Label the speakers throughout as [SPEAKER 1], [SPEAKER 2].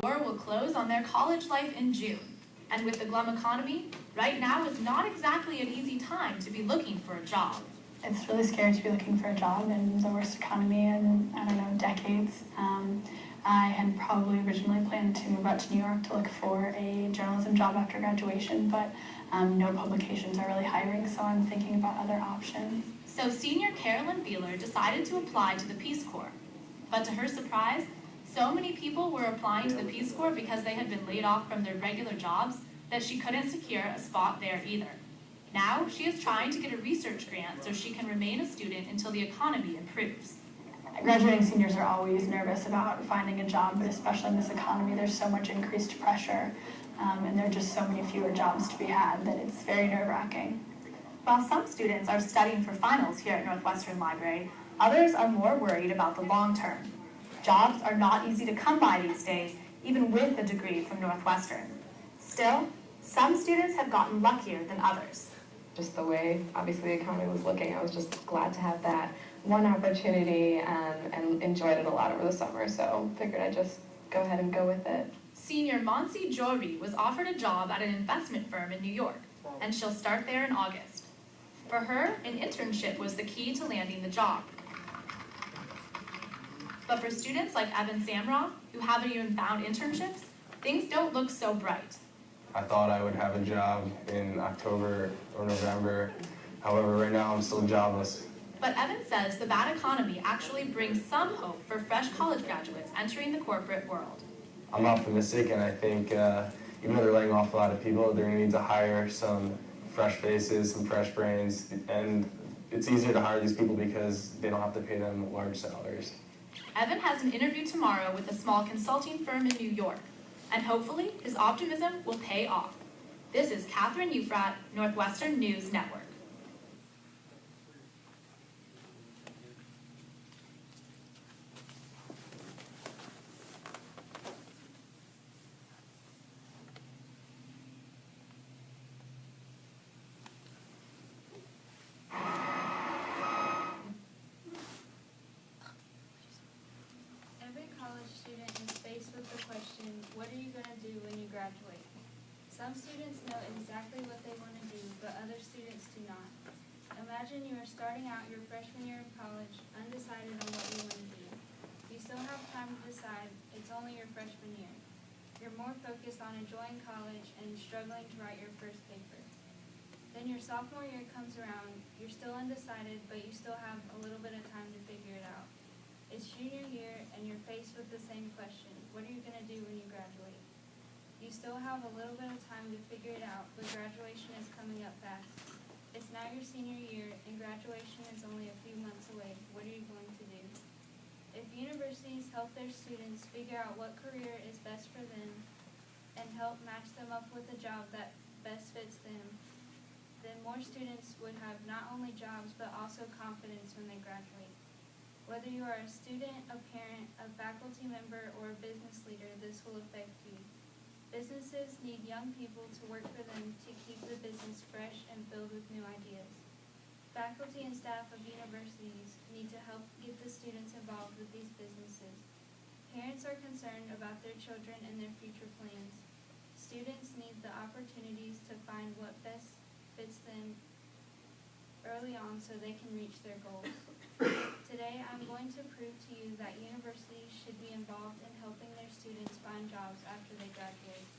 [SPEAKER 1] door will close on their college life in June. And with the glum economy, right now is not exactly an easy time to be looking for a job.
[SPEAKER 2] It's really scary to be looking for a job in the worst economy in, I don't know, decades. I had probably originally planned to move out to New York to look for a journalism job after graduation, but no publications are really hiring, so I'm thinking about other options.
[SPEAKER 1] So senior Carolyn Beeler decided to apply to the Peace Corps. But to her surprise, so many people were applying to the Peace Corps because they had been laid off from their regular jobs that she couldn't secure a spot there either. Now, she is trying to get a research grant so she can remain a student until the economy improves.
[SPEAKER 2] Graduating seniors are always nervous about finding a job, but especially in this economy, there's so much increased pressure, and there are just so many fewer jobs to be had that it's very nerve-wracking.
[SPEAKER 1] While some students are studying for finals here at Northwestern Library, others are more worried about the long term. Jobs are not easy to come by these days, even with a degree from Northwestern. Still, some students have gotten luckier than others.
[SPEAKER 3] Just the way, obviously, the economy was looking, I was just glad to have that one opportunity and enjoyed it a lot over the summer, so figured I'd just go ahead and go with it.
[SPEAKER 1] Senior Monsi Jory was offered a job at an investment firm in New York, and she'll start there in August. For her, an internship was the key to landing the job. But for students like Evan Samroff, who haven't even found internships, things don't look so bright.
[SPEAKER 4] I thought I would have a job in October or November. However, right now I'm still jobless.
[SPEAKER 1] But Evan says the bad economy actually brings some hope for fresh college graduates entering the corporate world.
[SPEAKER 4] I'm optimistic, and I think even though they're laying off a lot of people, they're going to need to hire some fresh faces, some fresh brains, and it's easier to hire these people because they don't have to pay them large salaries.
[SPEAKER 1] Evan has an interview tomorrow with a small consulting firm in New York, and hopefully his optimism will pay off. This is Catherine Euphrat, Northwestern News Network.
[SPEAKER 5] What are you going to do when you graduate? Some students know exactly what they want to do, but other students do not. Imagine you are starting out your freshman year of college, undecided on what you want to do. You still have time to decide, it's only your freshman year. You're more focused on enjoying college and struggling to write your first paper. Then your sophomore year comes around, you're still undecided, but you still have a little bit of time to figure it out. It's junior year and you're faced with the same question. What are you going to do when you graduate? You still have a little bit of time to figure it out, but graduation is coming up fast. It's now your senior year and graduation is only a few months away. What are you going to do? If universities help their students figure out what career is best for them and help match them up with a job that best fits them, then more students would have not only jobs but also confidence when they graduate. Whether you are a student, a parent, a faculty member, or a business leader, this will affect you. Businesses need young people to work for them to keep the business fresh and filled with new ideas. Faculty and staff of universities need to help get the students involved with these businesses. Parents are concerned about their children and their future plans. Students need the opportunities to find what best fits them early on so they can reach their goals. Today, I'm going to prove to you that universities should be involved in helping their students find jobs after they graduate.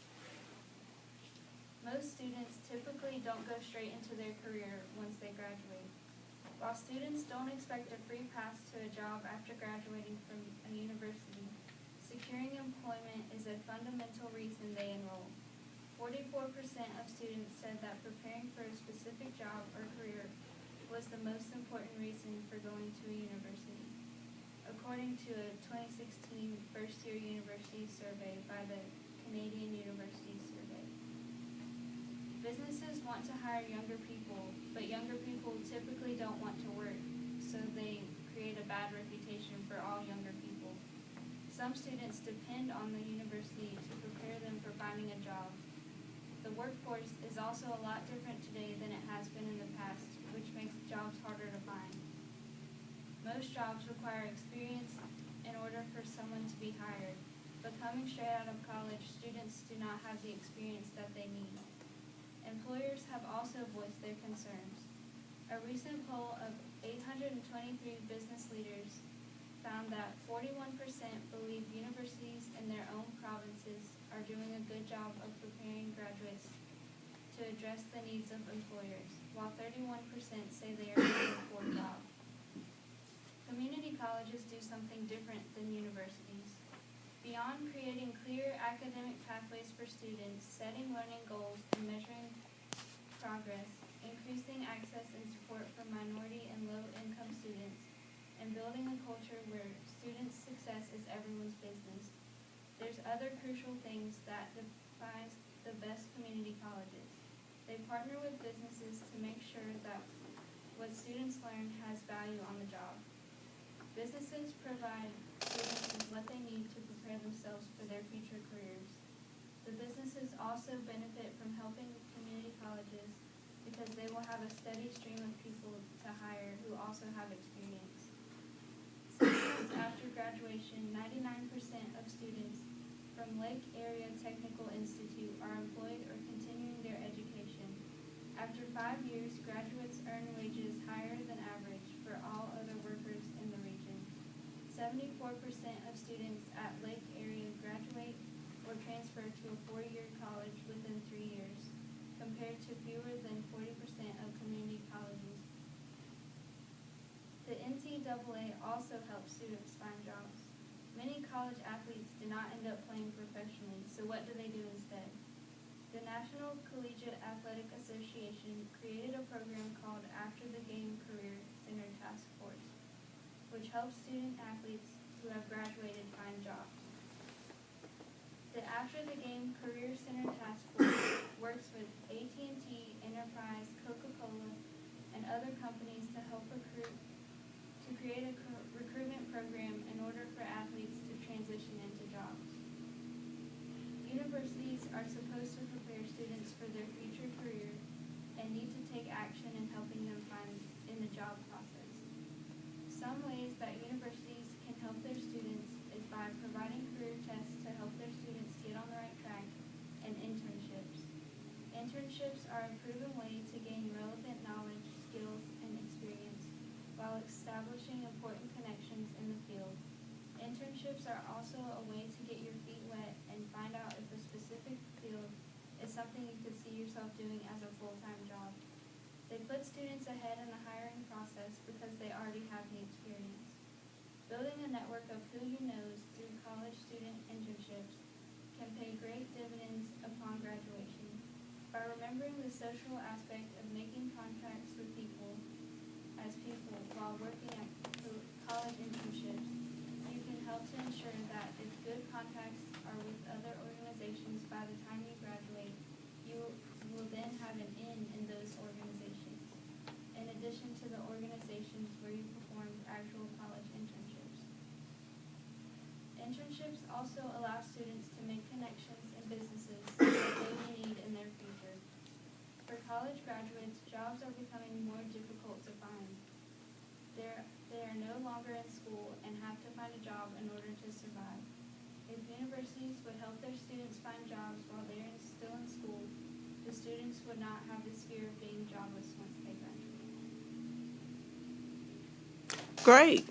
[SPEAKER 5] Most students typically don't go straight into their career once they graduate. While students don't expect a free pass to a job after graduating from a university, securing employment is a fundamental reason they enroll. 44% of students said that preparing for a specific job or career was the most important reason for going to a university, according to a 2016 first-year university survey by the Canadian University Survey. Businesses want to hire younger people, but younger people typically don't want to work, so they create a bad reputation for all younger people. Some students depend on the university to prepare them for finding a job. The workforce is also a lot different today than it has been in the past, which makes jobs harder to find. Most jobs require experience in order for someone to be hired. but coming straight out of college, students do not have the experience that they need. Employers have also voiced their concerns. A recent poll of 823 business leaders found that 41% believe universities in their own provinces are doing a good job of preparing graduates to address the needs of employers, while 31% say they are doing a poor job. Community colleges do something different than universities. Beyond creating clear academic pathways for students, setting learning goals, and measuring progress, increasing access and support for minority and low-income students, and building a culture where students' success is everyone's business. There's other crucial things that defines the best community colleges. They partner with businesses to make sure that what students learn has value on the job. Businesses provide students with what they need to prepare themselves for their future careers. The businesses also benefit from helping community colleges because they will have a steady stream of people to hire who also have experience. 6 months after graduation, 99% of students from Lake Area Technical Institute are employed or continuing their education. After 5 years, graduates earn wages higher than average for all other workers in the region. 74% of students at Lake Area graduate or transfer to a 4-year college within 3 years, compared to fewer than 40% of community colleges. The NCAA also helps students find jobs. Many college athletes do not end up playing professionally, so what do they do instead? The National Collegiate Athletic Association created a program called After the Game Career Center Task Force, which helps student athletes who have graduated find jobs. The After the Game Career Center Task Force works with AT&T, Enterprise, Coca-Cola, and other companies to help create a recruitment program in order for athletes to transition into jobs. Universities are supposed to prepare students for their future career and need to take action in helping them find in the job process. Some ways that universities can help their students is by providing career tests to help their students get on the right track, and internships. Internships are a proven way to gain relevant knowledge, skills, and experience while establishing important connections in the field. Internships are also a way to get your feet wet and find out if a specific field is something you could see yourself doing as a full-time job. They put students ahead in the hiring process because they already have the experience. Building a network of who you knows through college student internships can pay great dividends upon graduation. By remembering the social aspect of making contacts with people while working at college internships, you can help to ensure that if good contacts are with other organizations by the time you graduate, you will then have an in those organizations, in addition to the organizations where you performed actual college internships. Internships also allow students to make connections in businesses that they may need in their future. For college graduates, jobs are becoming more difficult to find. They are no longer in school and have to find a job in order to survive. If universities would help their students find jobs while they are still in school, the students would not have this fear of being jobless once they graduate.
[SPEAKER 6] Great.